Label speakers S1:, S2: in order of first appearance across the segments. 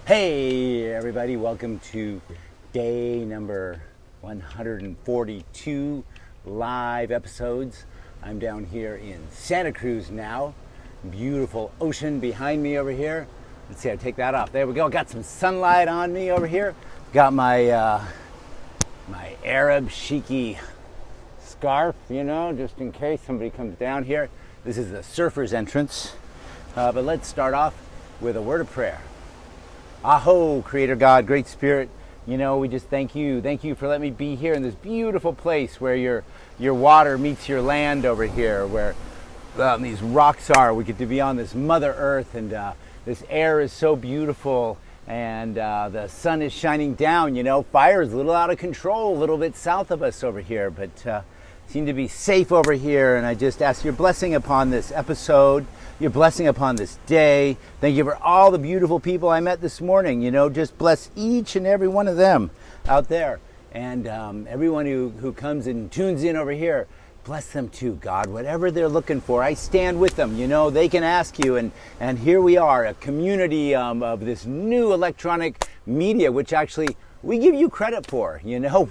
S1: Hey everybody, welcome to day number 142 live episodes. I'm down here in Santa Cruz now. Beautiful ocean behind me over here. Let's see, I take that off. There we go. Got some sunlight on me over here. Got my my Arab sheiky scarf, just in case somebody comes down here. This is the surfer's entrance. But let's start off with a word of prayer. Aho, Creator God, Great Spirit, we just thank you. Thank you for letting me be here in this beautiful place where your water meets your land over here, where these rocks are. We get to be on this Mother Earth, and this air is so beautiful, and the sun is shining down. Fire is a little out of control, a little bit south of us over here, but seem to be safe over here, and I just ask your blessing upon this episode, your blessing upon this day. Thank you for all the beautiful people I met this morning. Just bless each and every one of them out there, and everyone who comes and tunes in over here. Bless them too, God. Whatever they're looking for, I stand with them. They can ask you, and here we are, a community of this new electronic media, which actually we give you credit for.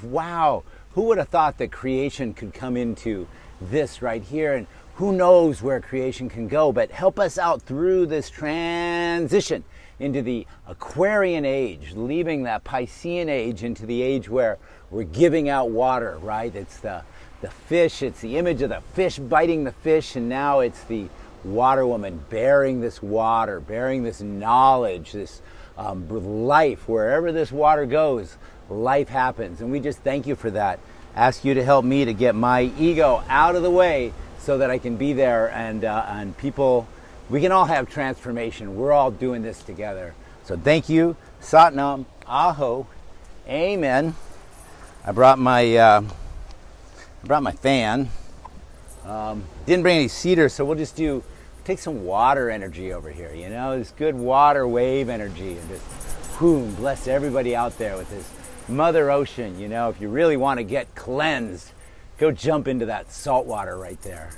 S1: Wow. Who would have thought that creation could come into this right here? And who knows where creation can go? But help us out through this transition into the Aquarian age, leaving that Piscean age into the age where we're giving out water, right? It's the fish, it's the image of the fish biting the fish, and now it's the water woman bearing this water, bearing this knowledge, this life. Wherever this water goes, life happens, and we just thank you for that. Ask you to help me to get my ego out of the way so that I can be there, and people, we can all have transformation. We're all doing this together. So thank you. Satnam, Aho, Amen. I brought my fan. Didn't bring any cedar, so we'll just take some water energy over here. This good water wave energy, and just boom, bless everybody out there with this Mother Ocean. If you really want to get cleansed, go jump into that salt water right there.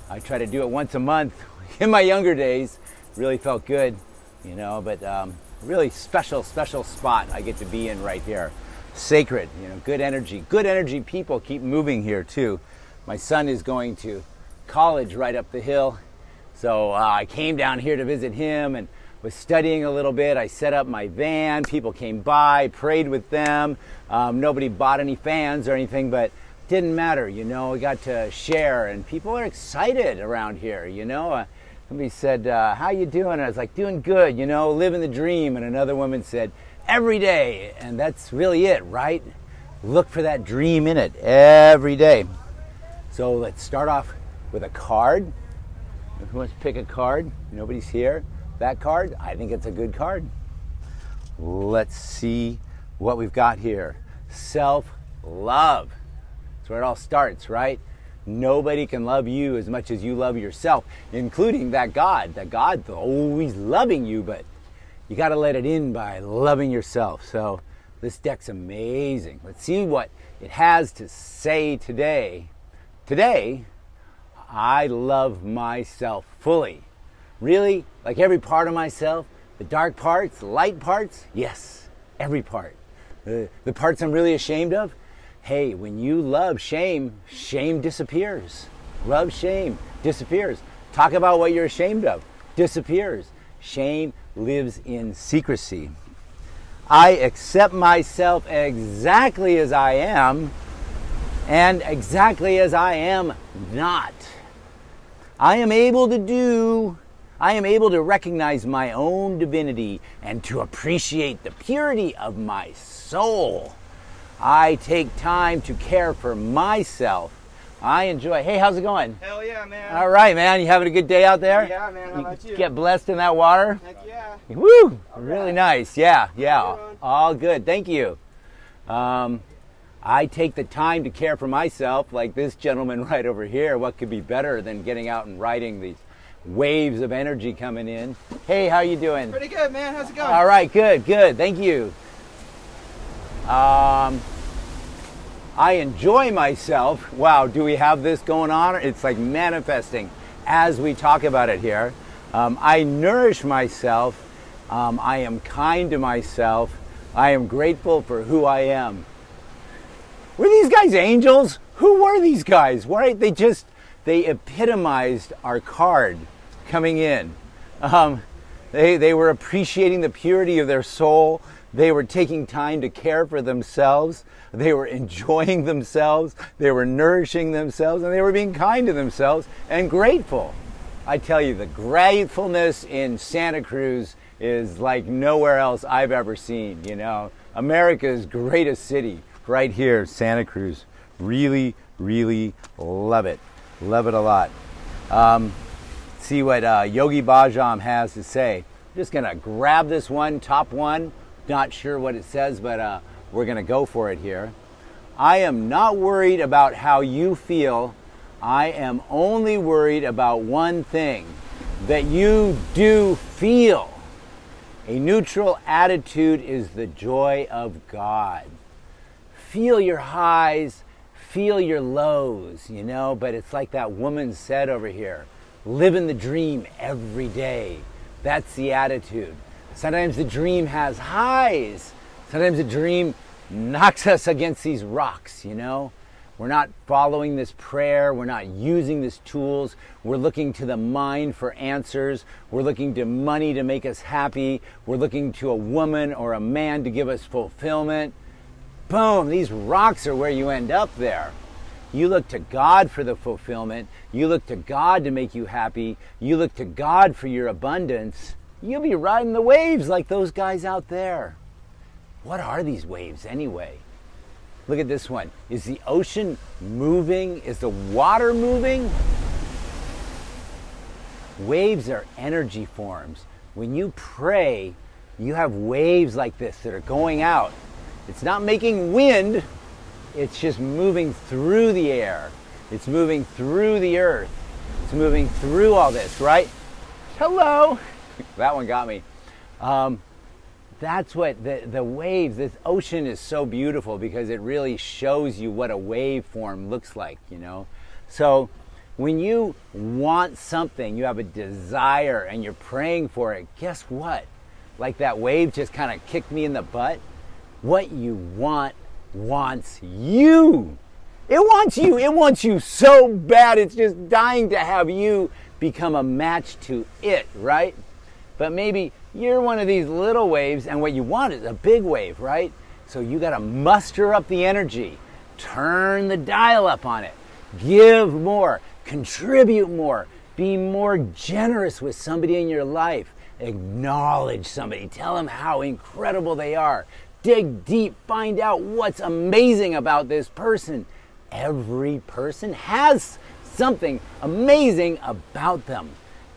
S1: I try to do it once a month in my younger days. Really felt good, but really special spot I get to be in right here. Sacred, good energy people keep moving here too. My son is going to college right up the hill, so I came down here to visit him and was studying a little bit. I set up my van, people came by, prayed with them. Nobody bought any fans or anything, but didn't matter, we got to share, and people are excited around here. Somebody said, how you doing? And I was like, doing good, living the dream. And another woman said, every day. And that's really it, right? Look for that dream in it every day. So let's start off with a card. Who wants to pick a card? Nobody's here. That card, I think it's a good card. Let's see what we've got here. Self-love. That's where it all starts, right? Nobody can love you as much as you love yourself, including that God. That God's always loving you, but you got to let it in by loving yourself. So this deck's amazing. Let's see what it has to say today. Today, I love myself fully. Really? Like every part of myself? The dark parts, the light parts? Yes, every part. The parts I'm really ashamed of? Hey, when you love shame, shame disappears. Love shame, disappears. Talk about what you're ashamed of, disappears. Shame lives in secrecy. I accept myself exactly as I am and exactly as I am not. I am able to recognize my own divinity and to appreciate the purity of my soul. I take time to care for myself. I enjoy. Hey, how's it going?
S2: Hell yeah, man.
S1: All right, man. You having a good day out there?
S2: Yeah, man. How about you?
S1: Get blessed in that water?
S2: Heck yeah.
S1: Woo!
S2: All
S1: Really
S2: right.
S1: nice. Yeah.
S2: How you doing?
S1: All good. Thank you. I take the time to care for myself, like this gentleman right over here. What could be better than getting out and riding these waves of energy coming in? Hey, how you doing?
S2: Pretty good, man. How's it going?
S1: All right, good. Thank you. I enjoy myself. Wow, do we have this going on? It's like manifesting as we talk about it here. I nourish myself. I am kind to myself. I am grateful for who I am. Were these guys angels? Who were these guys? Right? They epitomized our card coming in. They were appreciating the purity of their soul. They were taking time to care for themselves. They were enjoying themselves. They were nourishing themselves, and they were being kind to themselves and grateful. I tell you, the gratefulness in Santa Cruz is like nowhere else I've ever seen, you know. America's greatest city, right here, Santa Cruz. Really, really love it. Love it a lot. See what Yogi Bhajam has to say. I'm just going to grab this one, top one. Not sure what it says, but we're going to go for it here. I am not worried about how you feel. I am only worried about one thing, that you do feel. A neutral attitude is the joy of God. Feel your highs, feel your lows, you know, but it's like that woman said over here, live in the dream every day. That's the attitude. Sometimes the dream has highs. Sometimes the dream knocks us against these rocks, you know. We're not following this prayer. We're not using these tools. We're looking to the mind for answers. We're looking to money to make us happy. We're looking to a woman or a man to give us fulfillment. Boom, these rocks are where you end up there. You look to God for the fulfillment. You look to God to make you happy. You look to God for your abundance. You'll be riding the waves like those guys out there. What are these waves anyway? Look at this one. Is the ocean moving? Is the water moving? Waves are energy forms. When you pray, you have waves like this that are going out. It's not making wind. It's just moving through the air. It's moving through the earth. It's moving through all this, right? Hello. That one got me. That's what the waves, this ocean is so beautiful because it really shows you what a waveform looks like, you know. So when you want something, you have a desire and you're praying for it, guess what? Like that wave just kind of kicked me in the butt. What you want wants you. It wants you. It wants you so bad. It's just dying to have you become a match to it, right? But maybe you're one of these little waves and what you want is a big wave, right? So you got to muster up the energy, turn the dial up on it, give more, contribute more, be more generous with somebody in your life, acknowledge somebody, tell them how incredible they are, dig deep, find out what's amazing about this person. Every person has something amazing about them.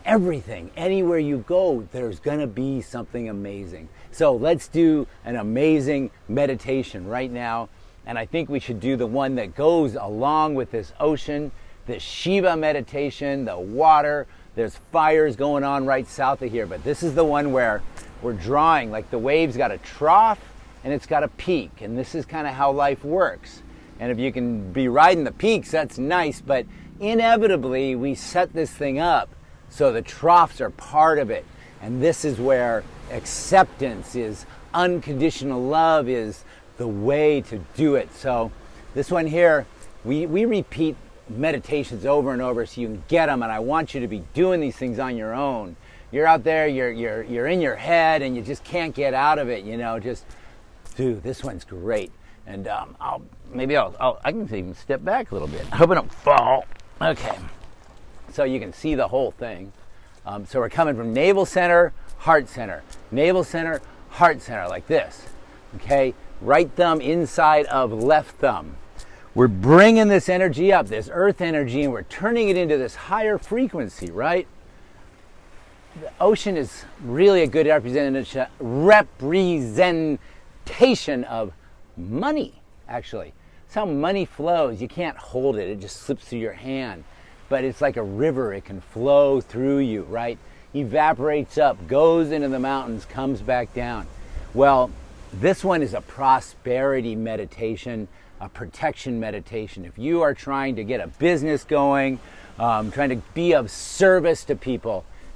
S1: Everything, anywhere you go, there's going to be something amazing. So let's do an amazing meditation right now. And I think we should do the one that goes along with this ocean, this Shiva meditation, the water. There's fires going on right south of here. But this is the one where we're drawing, like the wave's got a trough and it's got a peak. And this is kind of how life works. And if you can be riding the peaks, that's nice. But inevitably, we set this thing up so the troughs are part of it. And this is where acceptance is, unconditional love is the way to do it. So this one here, we repeat meditations over and over so you can get them. And I want you to be doing these things on your own. You're out there, you're in your head and you just can't get out of it, you know, just, dude, this one's great. And I can even step back a little bit. I hope I don't fall. Okay. So you can see the whole thing. So we're coming from navel center, heart center, navel center, heart center, like this. Okay, right thumb inside of left thumb. We're bringing this energy up, this earth energy, and we're turning it into this higher frequency, right? The ocean is really a good representation of money, actually. It's how money flows. You can't hold it. It just slips through your hand. But it's like a river. It can flow through you, right? Evaporates up, goes into the mountains, comes back down. Well, this one is a prosperity meditation, a protection meditation. If you are trying to get a business going, trying to be of service to people,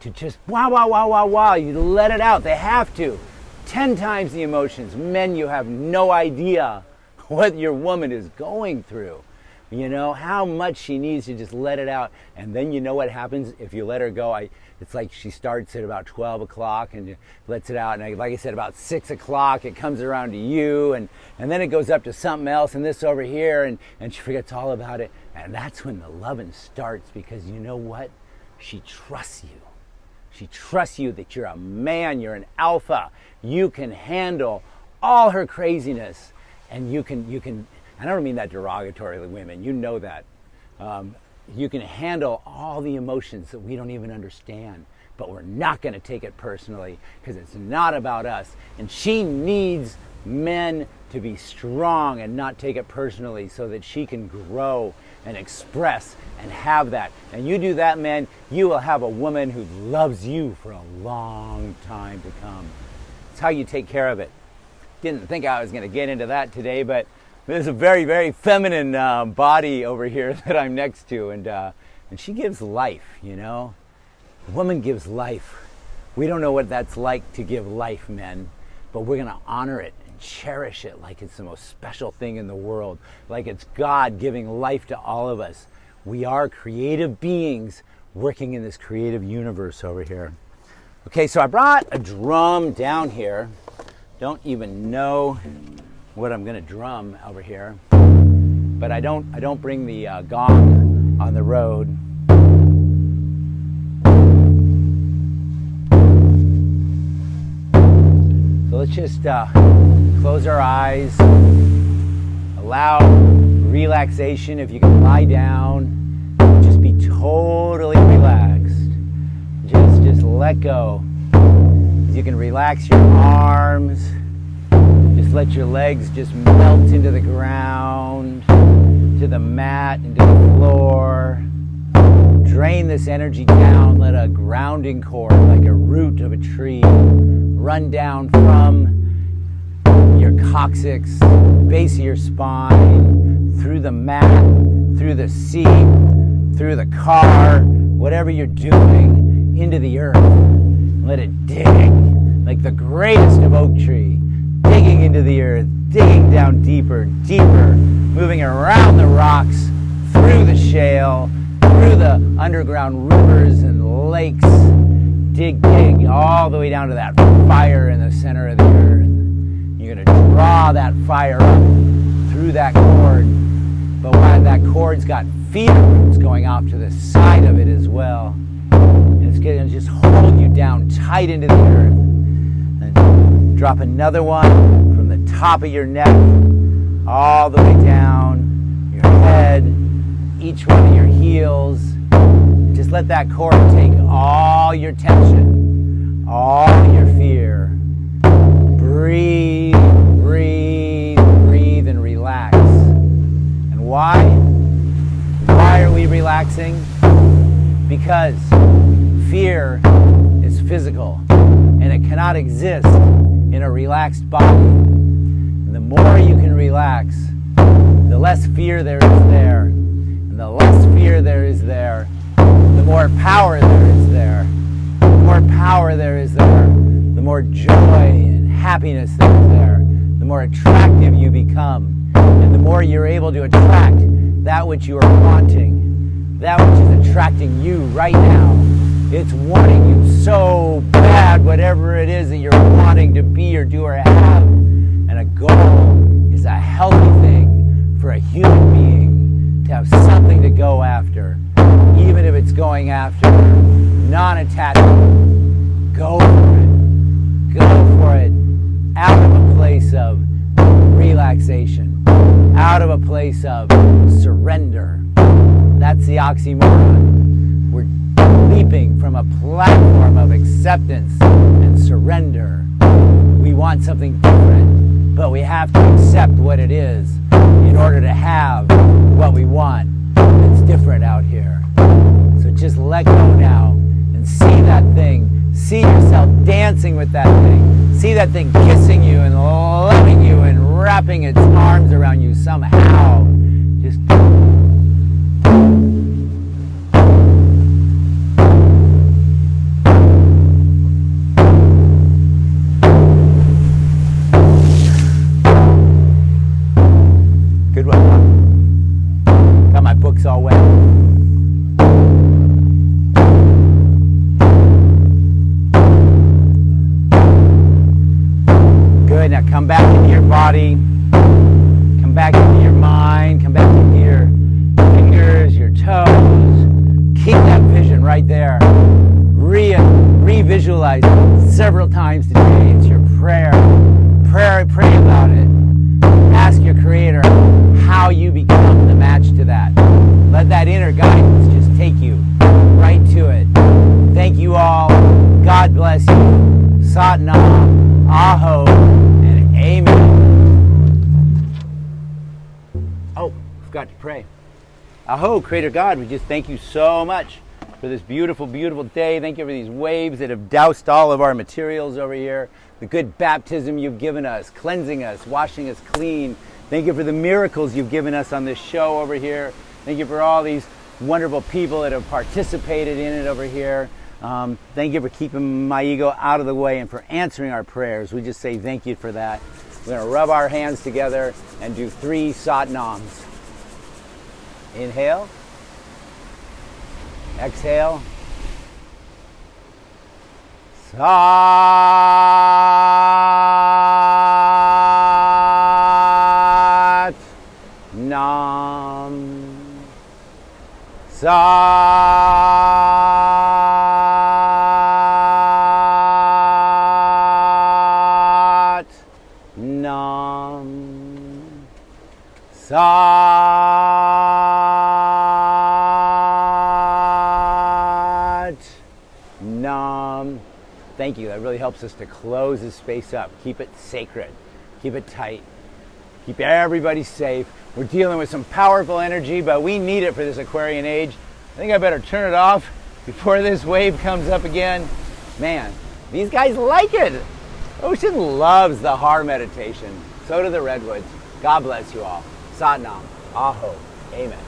S1: to just wow, wow, wow, wow, wow. You let it out. They have to. 10 times the emotions. Men, you have no idea what your woman is going through. You know, how much she needs to just let it out. And then you know what happens if you let her go. It's like she starts at about 12 o'clock and lets it out. And like I said, about 6 o'clock, it comes around to you. And then it goes up to something else and this over here. And she forgets all about it. And that's when the loving starts, because you know what? She trusts you. She trusts you that you're a man, you're an alpha. You can handle all her craziness. And you can, I don't mean that derogatorily, women, you know that. You can handle all the emotions that we don't even understand, but we're not going to take it personally, because it's not about us. And she needs men to be strong and not take it personally, so that she can grow and express and have that. And you do that, man, you will have a woman who loves you for a long time to come. It's how you take care of it. Didn't think I was going to get into that today, but there's a very, very feminine body over here that I'm next to, and she gives life, you know. A woman gives life. We don't know what that's like to give life, men, but we're going to honor it and cherish it like it's the most special thing in the world, like it's God giving life to all of us. We are creative beings working in this creative universe over here. Okay, so I brought a drum down here. Don't even know what I'm gonna drum over here, but I don't bring the gong on the road. So let's just close our eyes, allow relaxation. If you can lie down, just be totally relaxed. Just let go. You can relax your arms. Just let your legs just melt into the ground, to the mat, into the floor. Drain this energy down. Let a grounding cord, like a root of a tree, run down from your coccyx, base of your spine, through the mat, through the seat, through the car, whatever you're doing, into the earth. Let it dig like the greatest of oak tree, digging into the earth, digging down deeper, deeper, moving around the rocks, through the shale, through the underground rivers and lakes. Dig, dig, all the way down to that fire in the center of the earth. You're going to draw that fire up through that cord, but when that cord's got feeder roots going off to the side of it as well. It's going to just hold you down tight into the earth. And drop another one from the top of your neck all the way down your head, each one of your heels. Just let that cord take all your tension, all your fear. Breathe, breathe, breathe, and relax. And why? Why are we relaxing? Because fear is physical, and it cannot exist in a relaxed body. And the more you can relax, the less fear there is there. And the less fear there is there, the more power there is there. The more power there is there, the more joy and happiness there is there. The more attractive you become, and the more you're able to attract that which you are wanting, that which is attracting you right now. It's wanting you so bad, whatever it is that you're wanting to be or do or have. And a goal is a healthy thing for a human being to have something to go after, even if it's going after non-attachment. Go for it. Go for it. Out of a place of relaxation. Out of a place of surrender. That's the oxymoron. We're leaping from a platform of acceptance and surrender. We want something different, but we have to accept what it is in order to have what we want. It's different out here. So just let go now and see that thing. See yourself dancing with that thing. See that thing kissing you and loving you and wrapping its arms around you somehow. Just back into your body. Come back into your mind. Come back into your fingers, your toes. Keep that vision right there. Re-visualize several times today. It's your prayer. Pray about it. Ask your Creator how you become the match to that. Let that inner guidance just take you right to it. Thank you all. God bless you. Sat Nam, Aho, and Amen. Oh, forgot to pray. Aho, Creator God, we just thank you so much for this beautiful, beautiful day. Thank you for these waves that have doused all of our materials over here. The good baptism you've given us, cleansing us, washing us clean. Thank you for the miracles you've given us on this show over here. Thank you for all these wonderful people that have participated in it over here. Thank you for keeping my ego out of the way and for answering our prayers. We just say thank you for that. We're going to rub our hands together and do 3 Sat Nams. Inhale. Exhale. Sat Nam. Sat Nam. Sat Nam. Thank you. That really helps us to close this space up. Keep it sacred. Keep it tight. Keep everybody safe. We're dealing with some powerful energy, but we need it for this Aquarian age. I think I better turn it off before this wave comes up again. Man, these guys like it. Ocean loves the Har meditation. So do the redwoods. God bless you all. Sat Nam. Aho. Amen.